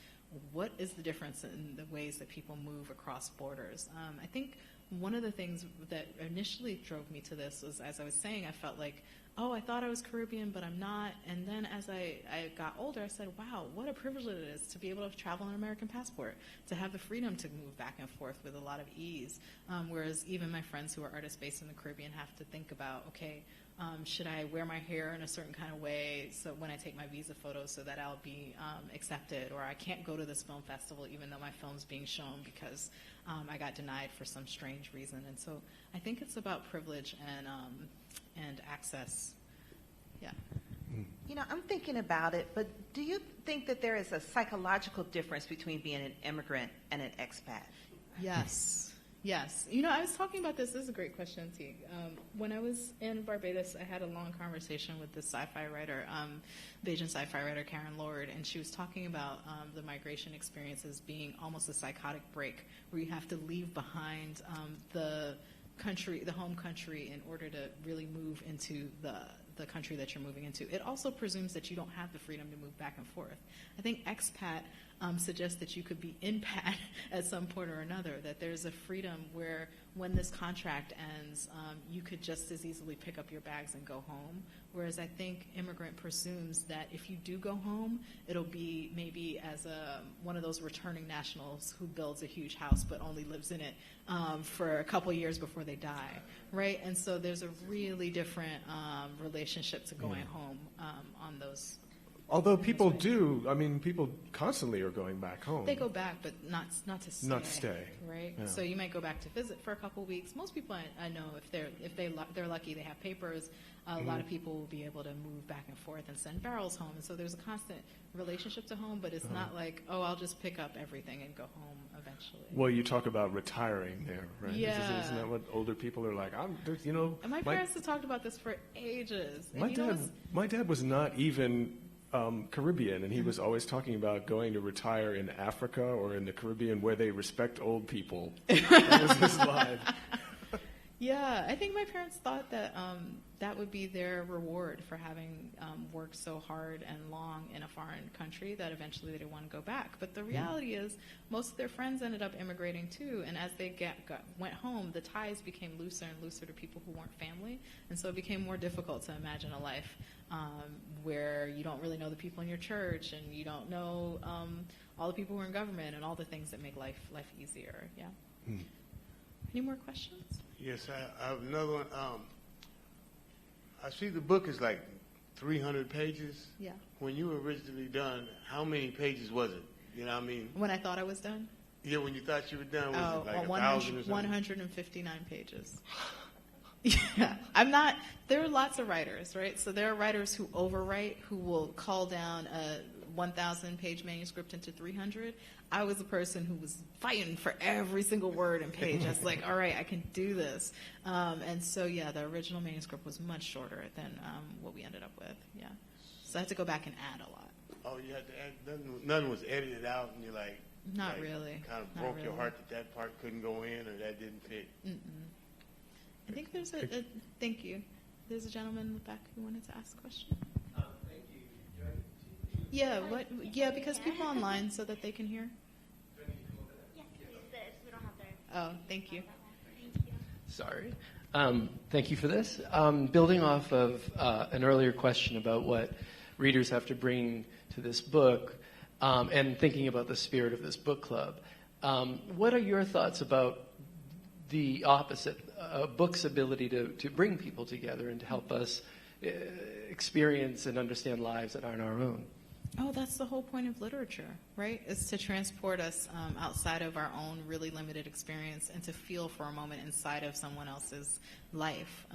What is the difference in the ways that people move across borders? I think one of the things that initially drove me to this was, as I was saying, I felt like, oh, I thought I was Caribbean, but I'm not. And then as I got older, I said, wow, what a privilege it is to be able to travel on an American passport, to have the freedom to move back and forth with a lot of ease. Whereas even my friends who are artists based in the Caribbean have to think about, okay, should I wear my hair in a certain kind of way so when I take my visa photos so that I'll be accepted, or I can't go to this film festival even though my film's being shown because I got denied for some strange reason. And so I think it's about privilege and access. Yeah. You know, I'm thinking about it, but do you think that there is a psychological difference between being an immigrant and an expat? Yes. Yes. You know, I was talking about this. This is a great question, Teague. When I was in Barbados, I had a long conversation with this sci-fi writer, Bayesian sci-fi writer Karen Lord, and she was talking about the migration experiences being almost a psychotic break, where you have to leave behind the home country, in order to really move into the country that you're moving into. It also presumes that you don't have the freedom to move back and forth. I think expat suggests that you could be inpat at some point or another, that there's a freedom where when this contract ends, you could just as easily pick up your bags and go home. Whereas I think immigrant presumes that if you do go home, it'll be maybe as one of those returning nationals who builds a huge house but only lives in it for a couple years before they die, right? And so there's a really different relationship to going home on those. Although people do, I mean, people constantly are going back home. They go back, but not to stay. Not stay, right? Yeah. So you might go back to visit for a couple weeks. Most people I know, if they're lucky, they have papers. A lot of people will be able to move back and forth and send barrels home. And so there's a constant relationship to home, but it's not like, oh, I'll just pick up everything and go home eventually. Well, you talk about retiring there, right? Yeah. Isn't that what older people are like? And my parents have talked about this for ages. My dad was not even Caribbean, and he was always talking about going to retire in Africa or in the Caribbean where they respect old people. That was his line. Yeah, I think my parents thought that that would be their reward for having worked so hard and long in a foreign country, that eventually they'd want to go back. But the reality is most of their friends ended up immigrating too, and as they went home, the ties became looser and looser to people who weren't family, and so it became more difficult to imagine a life where you don't really know the people in your church, and you don't know all the people who are in government, and all the things that make life easier. Yeah. Any more questions? Yes, I have another one. I see the book is like 300 pages. Yeah. When you were originally done, how many pages was it? You know what I mean? When I thought I was done? Yeah, when you thought you were done, was it like 1,000 or something? 159 pages. Yeah, there are lots of writers, right? So there are writers who overwrite, who will call down a 1,000-page manuscript into 300. I was a person who was fighting for every single word and page. I was like, all right, I can do this. And so, yeah, the original manuscript was much shorter than what we ended up with, yeah. So I had to go back and add a lot. Oh, you had to add, none was edited out, and you're like, Not really. Kind of broke your heart that part couldn't go in or that didn't fit. I think there's thank you. There's a gentleman in the back who wanted to ask a question. Thank you. Yeah, because people online so that they can hear. Yes, please. We don't have their. Oh, thank you. Thank you. Sorry. Thank you for this. Building off of an earlier question about what readers have to bring to this book, and thinking about the spirit of this book club, what are your thoughts about the opposite, a book's ability to bring people together and to help us experience and understand lives that aren't our own? Oh, that's the whole point of literature, right? Is to transport us outside of our own really limited experience and to feel for a moment inside of someone else's life.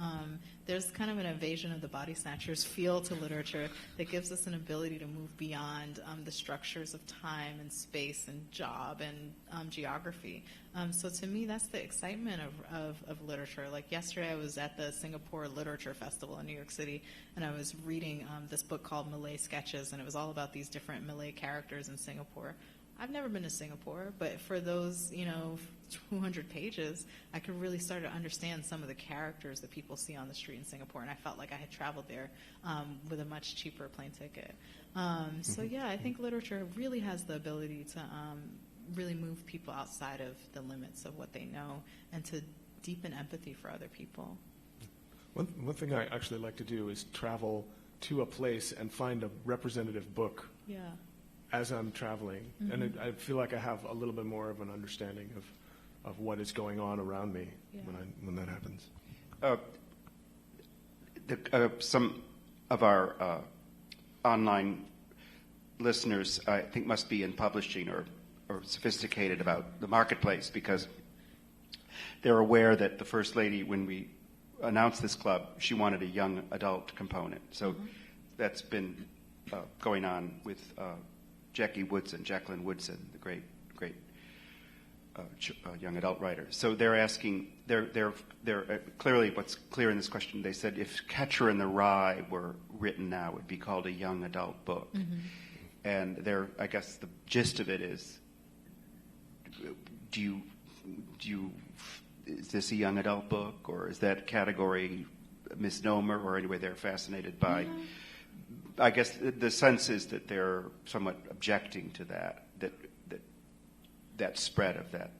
There's kind of an invasion of the body snatchers feel to literature that gives us an ability to move beyond the structures of time and space and job and geography. So to me, that's the excitement of literature. Like yesterday, I was at the Singapore Literature Festival in New York City, and I was reading this book called Malay Sketches, and it was all about these different Malay characters in Singapore. I've never been to Singapore, but for those, 200 pages, I could really start to understand some of the characters that people see on the street in Singapore, and I felt like I had traveled there with a much cheaper plane ticket. So yeah, I think literature really has the ability to really move people outside of the limits of what they know and to deepen empathy for other people. One thing I actually like to do is travel to a place and find a representative book as I'm traveling. And I feel like I have a little bit more of an understanding of what is going on around me when that happens. Some of our online listeners, I think, must be in publishing or sophisticated about the marketplace, because they're aware that the First Lady, when we announced this club, she wanted a young adult component. So that's been going on with Jacqueline Woodson, the great young adult writer. So they're asking, they're clearly, what's clear in this question, they said if Catcher in the Rye were written now, it would be called a young adult book. And I guess the gist of it is, is this a young adult book, or is that category a misnomer, or anyway they're fascinated by? I guess the sense is that they're somewhat objecting to that spread of that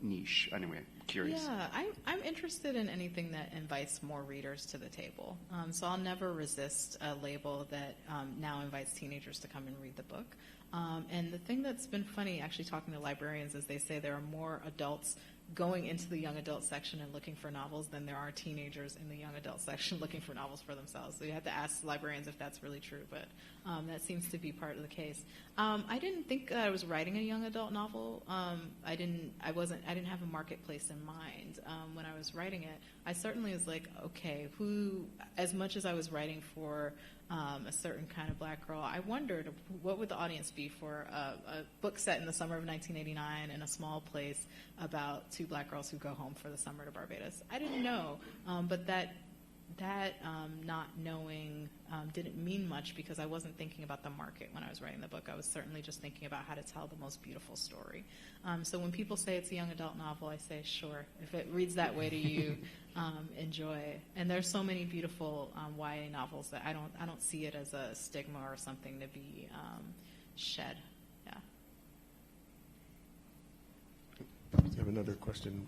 niche. Anyway, I'm curious. Yeah, I'm interested in anything that invites more readers to the table. So I'll never resist a label that now invites teenagers to come and read the book. And the thing that's been funny, actually talking to librarians, is they say there are more adults going into the young adult section and looking for novels than there are teenagers in the young adult section looking for novels for themselves. So you have to ask librarians if that's really true, but that seems to be part of the case. I didn't think I was writing a young adult novel. I didn't have a marketplace in mind when I was writing it. I certainly was like, okay, as much as I was writing for a certain kind of black girl, I wondered what would the audience be for a book set in the summer of 1989 in a small place about two black girls who go home for the summer to Barbados. I didn't know, but that not knowing didn't mean much, because I wasn't thinking about the market when I was writing the book. I was certainly just thinking about how to tell the most beautiful story. So when people say it's a young adult novel, I say, sure, if it reads that way to you, enjoy. And there's so many beautiful YA novels that I don't see it as a stigma or something to be shed. Yeah. We have another question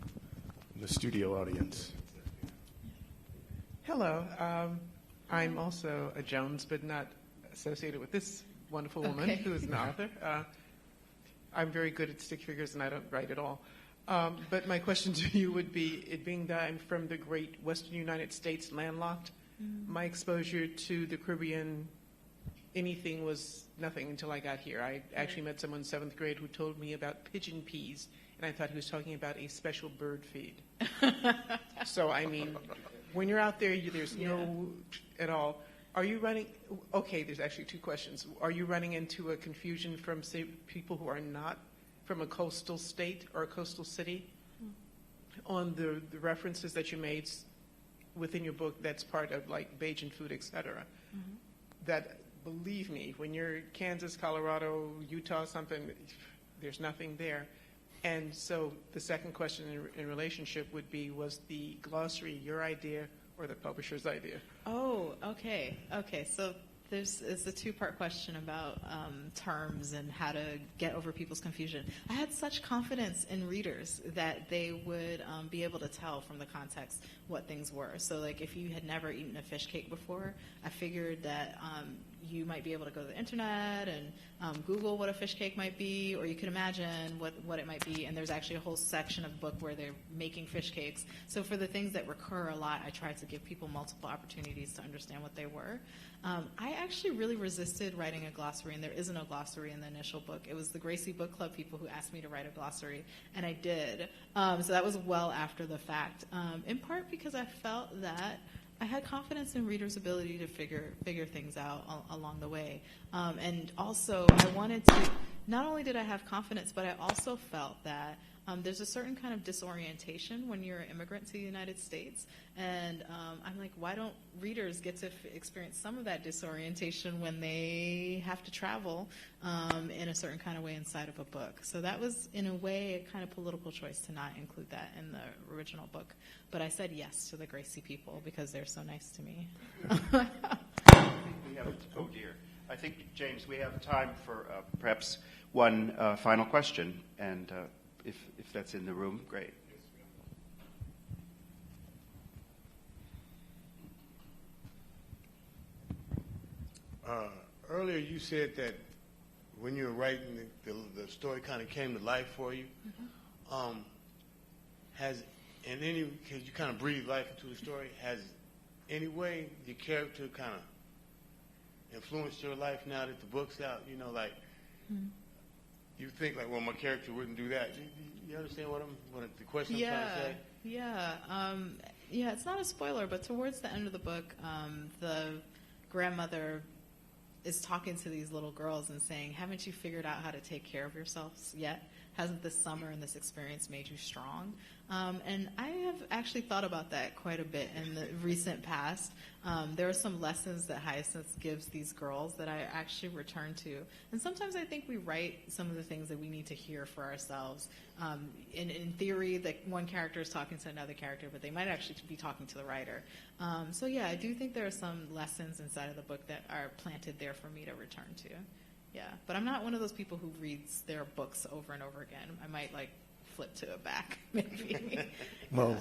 from the studio audience. Hello. I'm also a Jones, but not associated with this wonderful woman who is an author. I'm very good at stick figures, and I don't write at all. But my question to you would be, it being that I'm from the great western United States, landlocked, my exposure to the Caribbean, anything was nothing until I got here. I actually met someone in 7th grade who told me about pigeon peas, and I thought he was talking about a special bird feed. So, I mean, when you're out there, there's no at all. Are you running, there's actually two questions. Are you running into a confusion from, say, people who are not from a coastal state or a coastal city on the references that you made within your book that's part of, like, Bajan food, et cetera? That, believe me, when you're Kansas, Colorado, Utah, something, there's nothing there. And so the second question in relationship would be, was the glossary your idea or the publisher's idea? Oh, okay. So it's a two-part question about terms and how to get over people's confusion. I had such confidence in readers that they would be able to tell from the context what things were. So, like, if you had never eaten a fish cake before, I figured that you might be able to go to the internet and Google what a fish cake might be, or you could imagine what it might be, and there's actually a whole section of the book where they're making fish cakes. So for the things that recur a lot, I tried to give people multiple opportunities to understand what they were. I actually really resisted writing a glossary, and there isn't a glossary in the initial book. It was the Gracie Book Club people who asked me to write a glossary, and I did. So that was well after the fact, in part because I felt that I had confidence in readers' ability to figure things out along the way. And also, I wanted to not only did I have confidence, but I also felt that there's a certain kind of disorientation when you're an immigrant to the United States. And I'm like, why don't readers get to experience some of that disorientation when they have to travel in a certain kind of way inside of a book? So that was, in a way, a kind of political choice to not include that in the original book. But I said yes to the Gracie people because they're so nice to me. Oh, dear. I think, James, we have time for perhaps one final question. And if that's in the room, great. Earlier you said that when you were writing, the story kind of came to life for you. Mm-hmm. Because you kind of breathe life into the story, has any way your character kind of influenced your life now that the book's out? You know, like, you think like, well, my character wouldn't do that. You understand what the question I'm trying to say? Yeah, it's not a spoiler, but towards the end of the book, the grandmother is talking to these little girls and saying, haven't you figured out how to take care of yourselves yet? Hasn't this summer and this experience made you strong? And I have actually thought about that quite a bit in the recent past. There are some lessons that Hyacinth gives these girls that I actually return to. And sometimes I think we write some of the things that we need to hear for ourselves. In theory, that one character is talking to another character, but they might actually be talking to the writer. So yeah, I do think there are some lessons inside of the book that are planted there for me to return to. Yeah, but I'm not one of those people who reads their books over and over again. I might flip to it back, maybe. Well,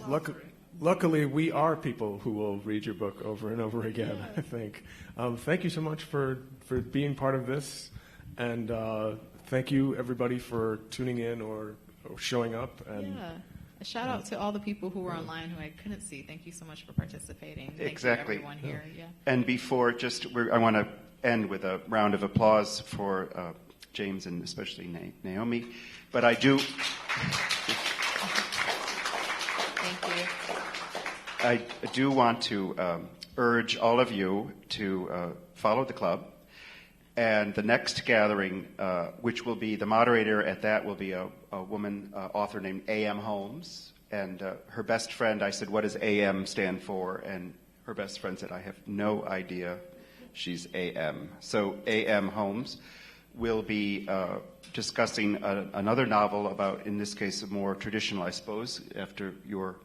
luckily we are people who will read your book over and over again, I think. Thank you so much for being part of this, and thank you everybody for tuning in or showing up. And a shout out to all the people who were online who I couldn't see. Thank you so much for participating. Exactly. Thank you everyone here. Yeah. And before, I want to end with a round of applause for James and especially Naomi. But I do. Thank you. I do want to urge all of you to follow the club. And the next gathering, which will be the moderator at that, will be a woman author named A.M. Holmes. And her best friend, I said, what does A.M. stand for? And her best friend said, I have no idea. She's A.M. So A.M. Holmes will be discussing another novel about, in this case, a more traditional, I suppose, after your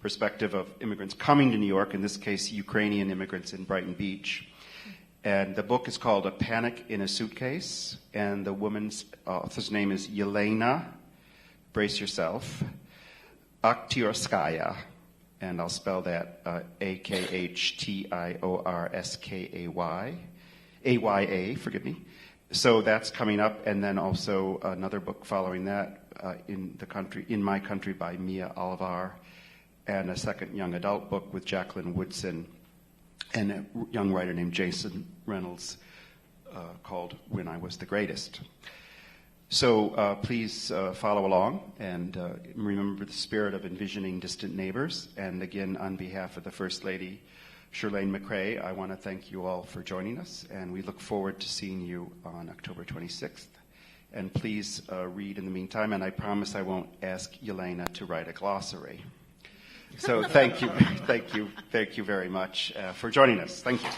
perspective of immigrants coming to New York, in this case, Ukrainian immigrants in Brighton Beach. And the book is called A Panic in a Suitcase, and the woman's author's name is Yelena, brace yourself, Akhtiorskaya, and I'll spell that Akhtiorskaya, forgive me. So that's coming up, and then also another book following that, In My Country by Mia Alvar, and a second young adult book with Jacqueline Woodson and a young writer named Jason Reynolds called When I Was the Greatest. So please follow along and remember the spirit of envisioning distant neighbors. And again, on behalf of the First Lady, Shirlane McRae, I want to thank you all for joining us, and we look forward to seeing you on October 26th. And please read in the meantime, and I promise I won't ask Yelena to write a glossary. So thank you very much for joining us. Thank you.